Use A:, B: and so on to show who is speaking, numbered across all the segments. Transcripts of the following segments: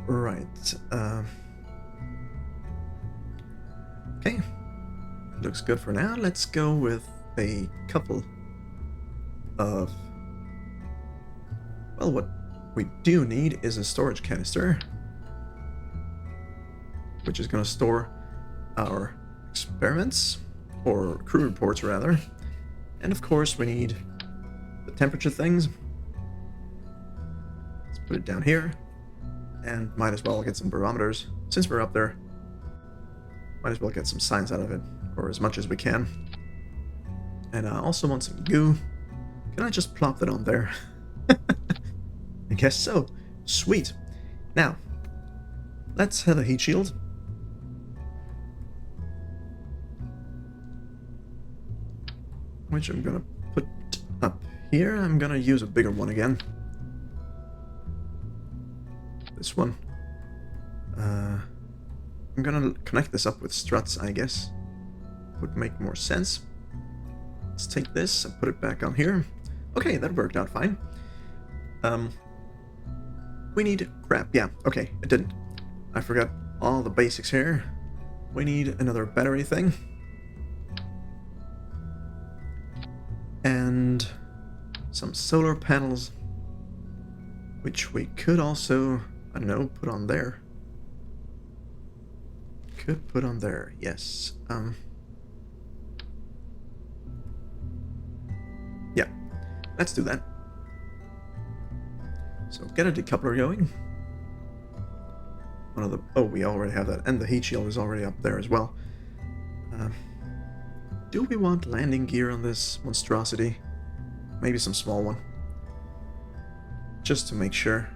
A: Right. Okay. Looks good for now. Let's go with a couple of... Well, what we do need is a storage canister, which is going to store our experiments, or crew reports rather. And of course we need the temperature things. Let's put it down here, and might as well get some barometers. Since we're up there, might as well get some science out of it, or as much as we can. And I also want some goo. Can I just plop that on there? I guess so. Sweet. Now, let's have a heat shield. Which I'm gonna put up here. I'm gonna use a bigger one again. This one. I'm gonna connect this up with struts, I guess. Would make more sense. Let's take this and put it back on here. Okay, that worked out fine. We need crap. Yeah, okay, it didn't. I forgot all the basics here. We need another battery thing. And some solar panels, which we could also, I don't know, put on there. Could put on there, yes. Yeah, let's do that. So get a decoupler going. One of the, oh, we already have that, and the heat shield is already up there as well. Do we want landing gear on this monstrosity? Maybe some small one. Just to make sure.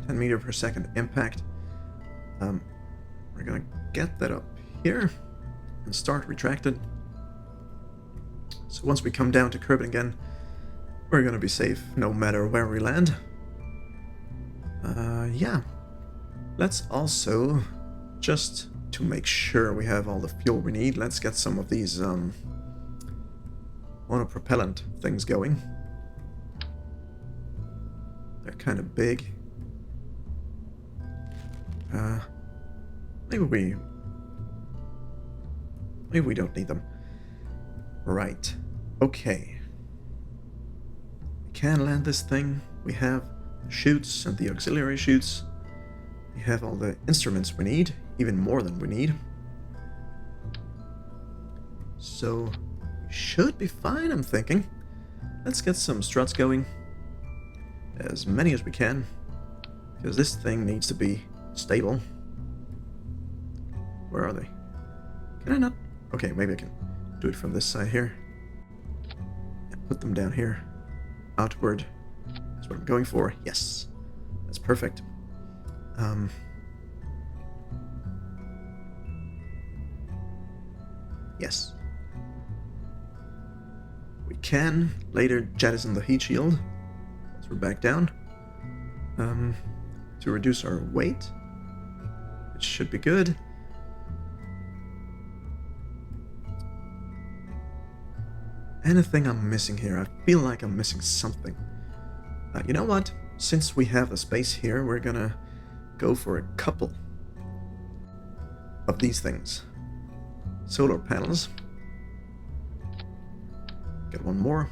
A: 10 meter per second impact. We're gonna get that up here and start retracted. So once we come down to Kerbal again, we're gonna be safe no matter where we land. Yeah. Let's also, just to make sure we have all the fuel we need, let's get some of these monopropellant things going. They're kind of big. Maybe we don't need them. Right. Okay. We can land this thing. We have chutes and the auxiliary chutes. We have all the instruments we need, even more than we need. So, we should be fine, I'm thinking. Let's get some struts going. As many as we can. Because this thing needs to be stable. Where are they? Can I not? Okay, maybe I can do it from this side here. And put them down here. Outward. That's what I'm going for. Yes. That's perfect. Yes. We can later jettison the heat shield once we're back down. To reduce our weight, which should be good. Anything I'm missing here? I feel like I'm missing something. You know what? Since we have the space here, we're gonna go for a couple of these things. Solar panels. Get one more.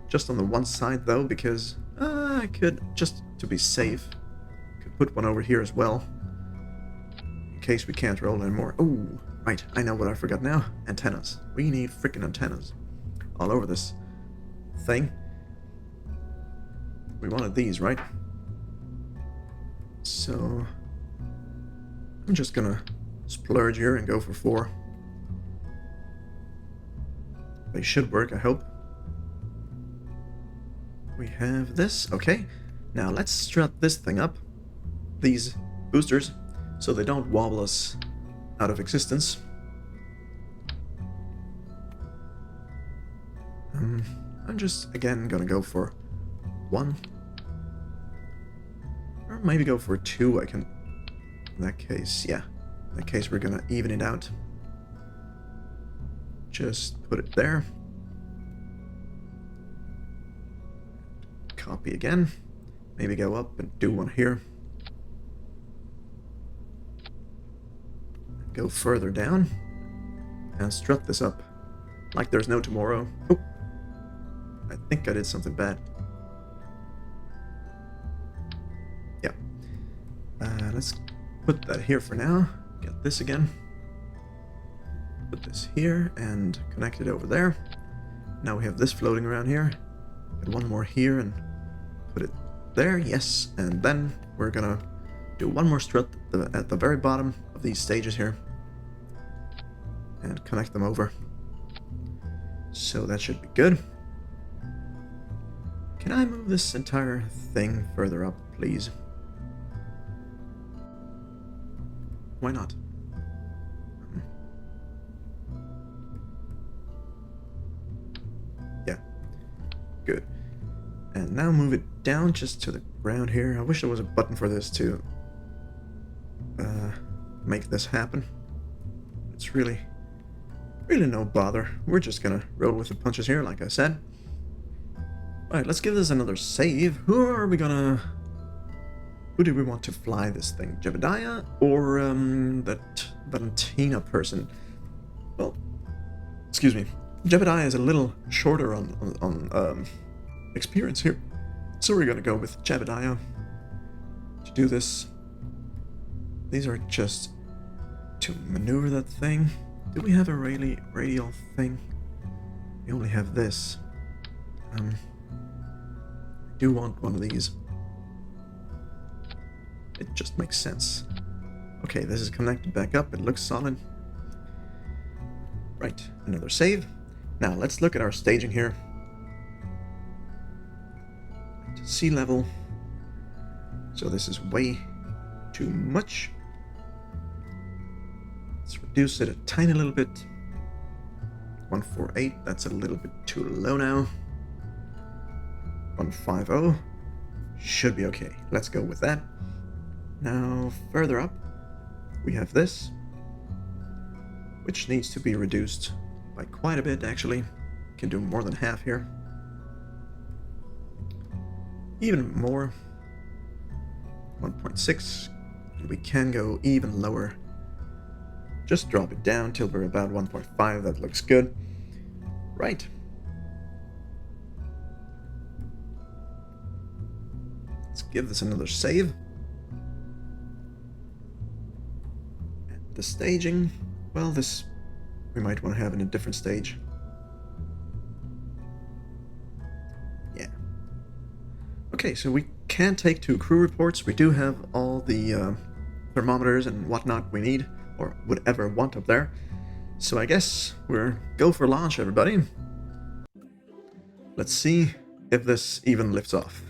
A: Just on the one side though, because I could, just to be safe, could put one over here as well. In case we can't roll anymore. Oh, right, I know what I forgot now. Antennas. We need freaking antennas. All over this thing. We wanted these, right? So I'm just gonna splurge here and go for 4. They should work, I hope. We have this. Okay. Now let's strut this thing up. These boosters, so they don't wobble us out of existence. I'm just, again, gonna go for 1. Or maybe go for 2, I can... In that case, yeah. In that case, we're gonna even it out. Just put it there. Copy again. Maybe go up and do one here. Go further down. And strut this up. Like there's no tomorrow. Oh! I think I did something bad. Yeah. Let's put that here for now. Get this again. Put this here and connect it over there. Now we have this floating around here. Get one more here and put it there. Yes. And then we're gonna do one more strut at the very bottom of these stages here. And connect them over. So that should be good. Can I move this entire thing further up, please? Why not? Yeah. Good. And now move it down just to the ground here. I wish there was a button for this to make this happen. It's really no bother. We're just gonna roll with the punches here, like I said. Alright, let's give this another save. Who do we want to fly this thing? Jebediah or that Valentina person? Well, excuse me. Jebediah is a little shorter on experience here, so we're gonna go with Jebediah to do this. These are just to maneuver that thing. Do we have a radial thing? We only have this. I do want one of these. It just makes sense. Okay, this is connected back up. It looks solid. Right, another save. Now let's look at our staging here. Sea level. So this is way too much. Let's reduce it a tiny little bit. 148, that's a little bit too low now. 150 should be okay. Let's go with that. Now further up we have this, which needs to be reduced by quite a bit actually. Can do more than half here. Even more. 1.6, and we can go even lower. Just drop it down till we're about 1.5. That looks good. Right. Let's give this another save. And the staging, well, this we might want to have in a different stage. Yeah. Okay, so we can take 2 crew reports. We do have all the thermometers and whatnot we need, or would ever want up there. So I guess we're go for launch, everybody. Let's see if this even lifts off.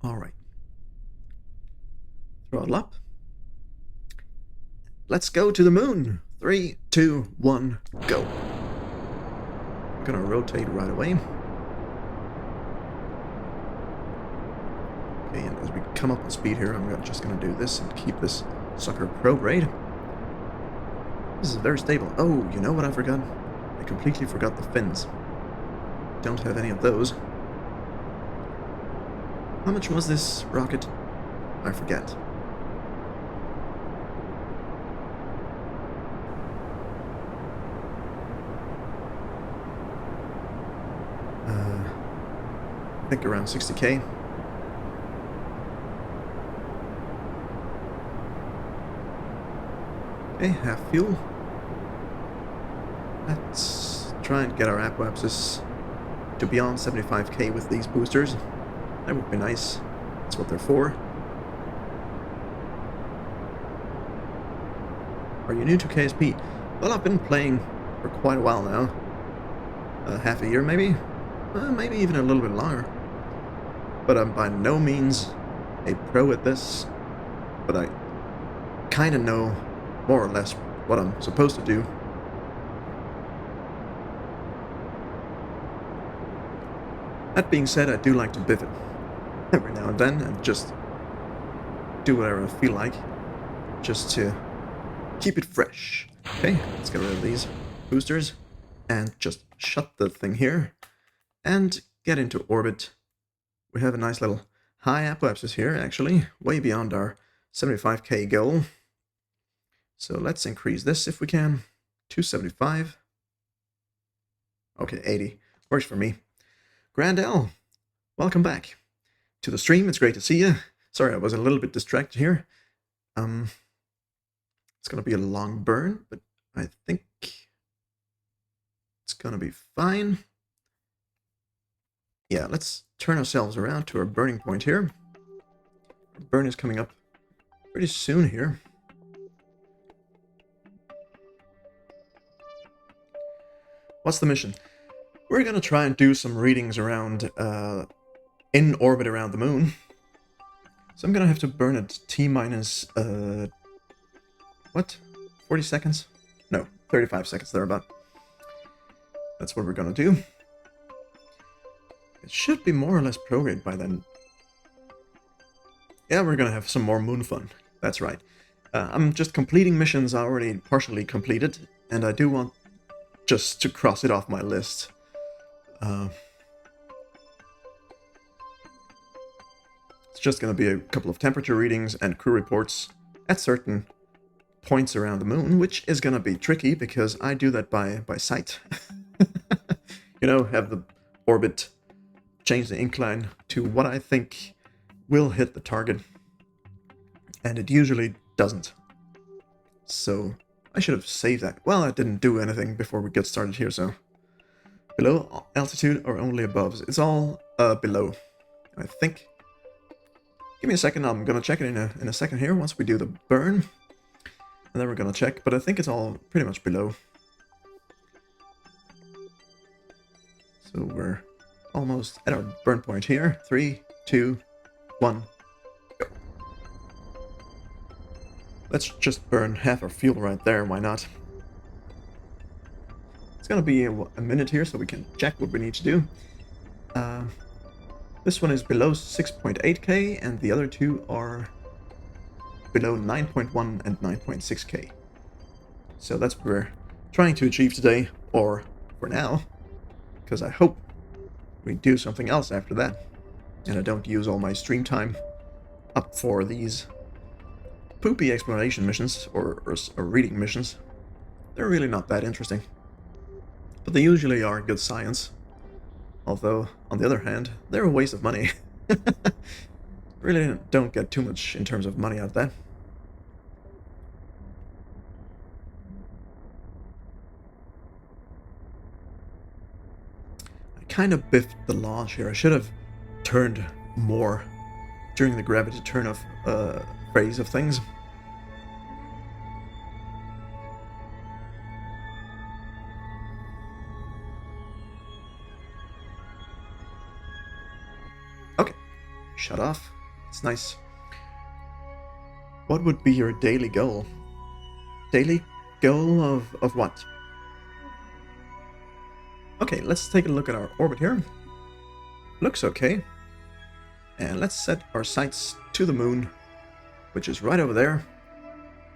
A: Alright. Throttle up. Let's go to the moon. 3, 2, 1, go. I'm gonna rotate right away. Okay, and as we come up in speed here, I'm just gonna do this and keep this sucker prograde. This is very stable. Oh, you know what I forgot? I completely forgot the fins. Don't have any of those. How much was this rocket? I forget. I think around 60k. Okay, half fuel. Let's try and get our apoapsis to beyond 75k with these boosters. That would be nice. That's what they're for. Are you new to KSP? Well, I've been playing for quite a while now. Half a year maybe? Maybe even a little bit longer. But I'm by no means a pro at this. But I kind of know more or less what I'm supposed to do. That being said, I do like to biff it every now and then and just do whatever I feel like, just to keep it fresh. Okay, let's get rid of these boosters and just shut the thing here and get into orbit. We have a nice little high apoapsis here, actually, way beyond our 75k goal. So let's increase this if we can. 275. Okay, 80. Works for me. Grandel, welcome back to the stream. It's great to see you. Sorry, I was a little bit distracted here. It's gonna be a long burn, but I think it's gonna be fine. Yeah, let's turn ourselves around to our burning point here. Our burn is coming up pretty soon here. What's the mission? We're gonna try and do some readings around, in orbit around the moon. So I'm gonna have to burn at T minus, what? 40 seconds? No, 35 seconds thereabout. That's what we're gonna do. It should be more or less prograde by then. Yeah, we're gonna have some more moon fun. That's right. I'm just completing missions I already partially completed, and I do want just to cross it off my list. It's just gonna be a couple of temperature readings and crew reports at certain points around the moon, which is gonna be tricky because I do that by sight. You know, have the orbit change the incline to what I think will hit the target, and it usually doesn't. So I should have saved that. Well, I didn't do anything before we get started here, so below altitude or only above? It's all below, I think. Give me a second, I'm gonna check it in a second here once we do the burn. And then we're gonna check, but I think it's all pretty much below. So we're almost at our burn point here. 3, 2, 1, go. Let's just burn half our fuel right there, why not? It's gonna be a minute here so we can check what we need to do. This one is below 6.8k and the other two are below 9.1 and 9.6k. So that's what we're trying to achieve today, or for now, because I hope we do something else after that, and I don't use all my stream time up for these poopy exploration missions or reading missions. They're really not that interesting, but they usually are good science. Although, on the other hand, they're a waste of money. Really don't get too much in terms of money out of that. I kind of biffed the launch here. I should have turned more during the gravity turn off phase of things. Okay, shut off. It's nice. What would be your daily goal? Daily goal of what? Okay, let's take a look at our orbit here. Looks okay. And let's set our sights to the moon, which is right over there,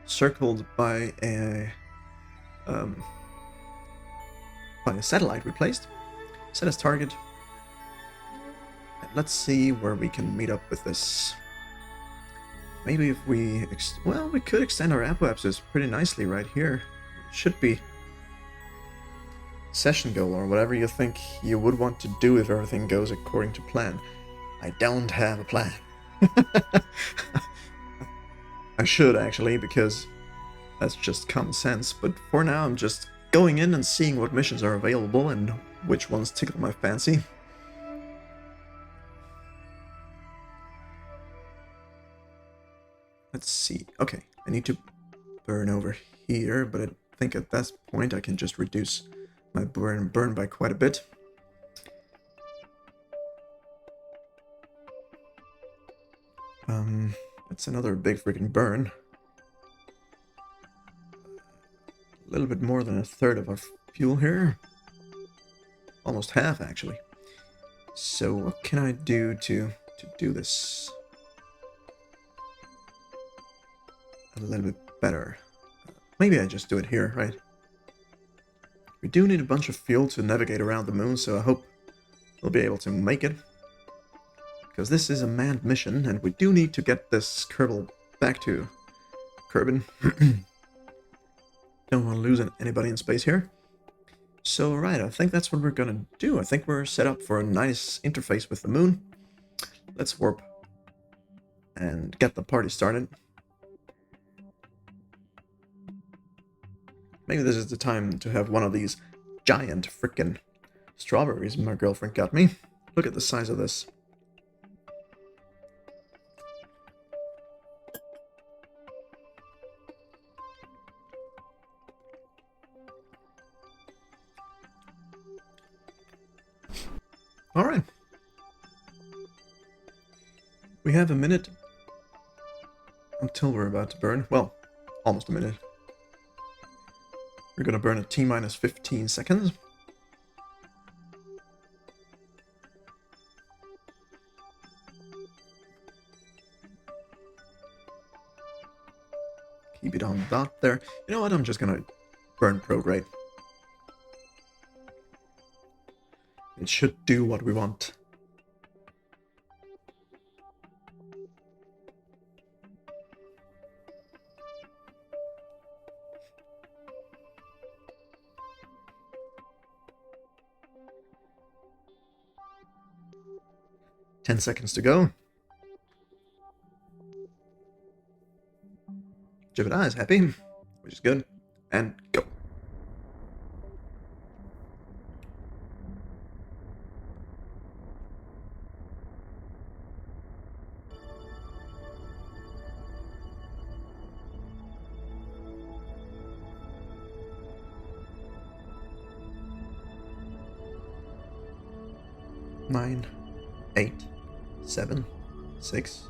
A: circled by a satellite we placed. Set as target. And let's see where we can meet up with this. Maybe if we... well, we could extend our apoapsis pretty nicely right here. It should be session goal or whatever you think you would want to do if everything goes according to plan. I don't have a plan. I should actually, because that's just common sense, but for now I'm just going in and seeing what missions are available and which ones tickle my fancy. Let's see. Okay, I need to burn over here, but I think at this point I can just reduce my burn by quite a bit. That's another big freaking burn. A little bit more than a third of our fuel here. Almost half, actually. So what can I do to do this a little bit better? maybe I just do it here, right? We do need a bunch of fuel to navigate around the moon, so I hope we'll be able to make it. Because this is a manned mission, and we do need to get this Kerbal back to Kerbin. Don't want to lose anybody in space here. So, right, I think that's what we're gonna do. I think we're set up for a nice interface with the moon. Let's warp and get the party started. Maybe this is the time to have one of these giant frickin' strawberries my girlfriend got me. Look at the size of this. Alright. We have a minute until we're about to burn. Well, almost a minute. We're gonna burn at T-minus 15 seconds. Keep it on the dot there. You know what? I'm just gonna burn prograde. It should do what we want. Ten seconds to go. Jebediah is happy, which is good. And go. Nine, 8, 7, 6,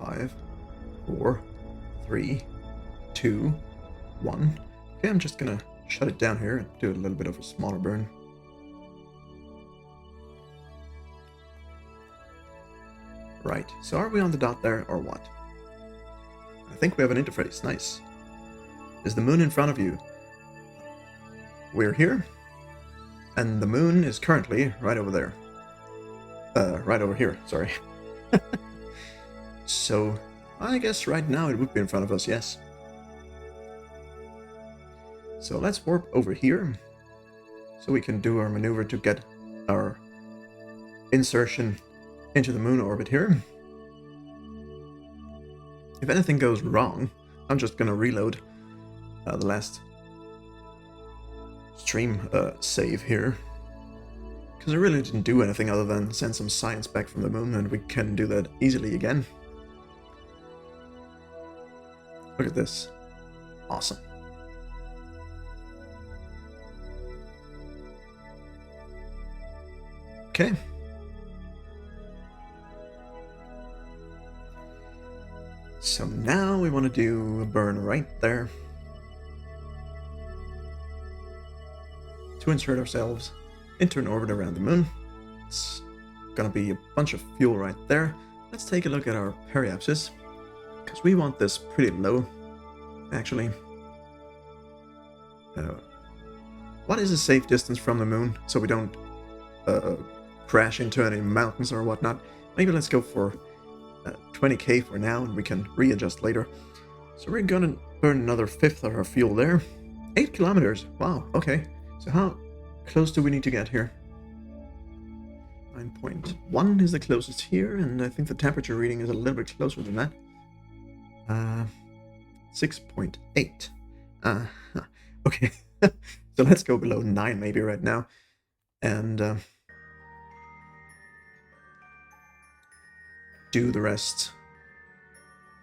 A: 5, 4, 3, 2, 1. Okay, I'm just gonna shut it down here and do a little bit of a smaller burn. Right, so are we on the dot there or what? I think we have an interface, nice. Is the moon in front of you? We're here, and the moon is currently right over there. Right over here, sorry. So, I guess right now it would be in front of us, yes. So let's warp over here, so we can do our maneuver to get our insertion into the moon orbit here. If anything goes wrong, I'm just gonna reload the last stream save here. Because I really didn't do anything other than send some science back from the moon, and we can do that easily again. Look at this. Awesome. Okay. So now we want to do a burn right there. To insert ourselves into an orbit around the moon. It's gonna be a bunch of fuel right there. Let's take a look at our periapsis, because we want this pretty low, actually. What is a safe distance from the moon, so we don't crash into any mountains or whatnot? Maybe let's go for 20k for now, and we can readjust later. So we're gonna burn another fifth of our fuel there. 8 kilometers, wow, okay. So how close do we need to get here? 9.1 is the closest here, and I think the temperature reading is a little bit closer than that. 6.8. Okay. So let's go below 9 maybe right now. And do the rest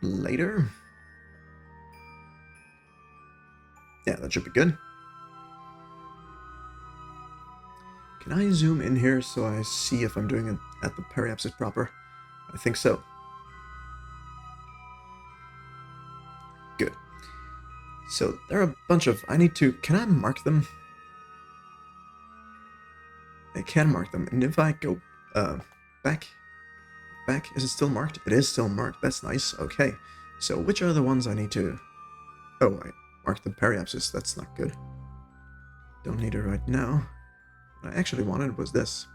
A: later. Yeah, that should be good. Can I zoom in here so I see if I'm doing it at the periapsis proper? I think so. Good. So there are a bunch of... I need to... Can I mark them? I can mark them. And if I go back... Back, is it still marked? It is still marked. That's nice. Okay. So which are the ones I need to... Oh, Mark the periapsis, that's not good. Don't need it right now. What I actually wanted was this.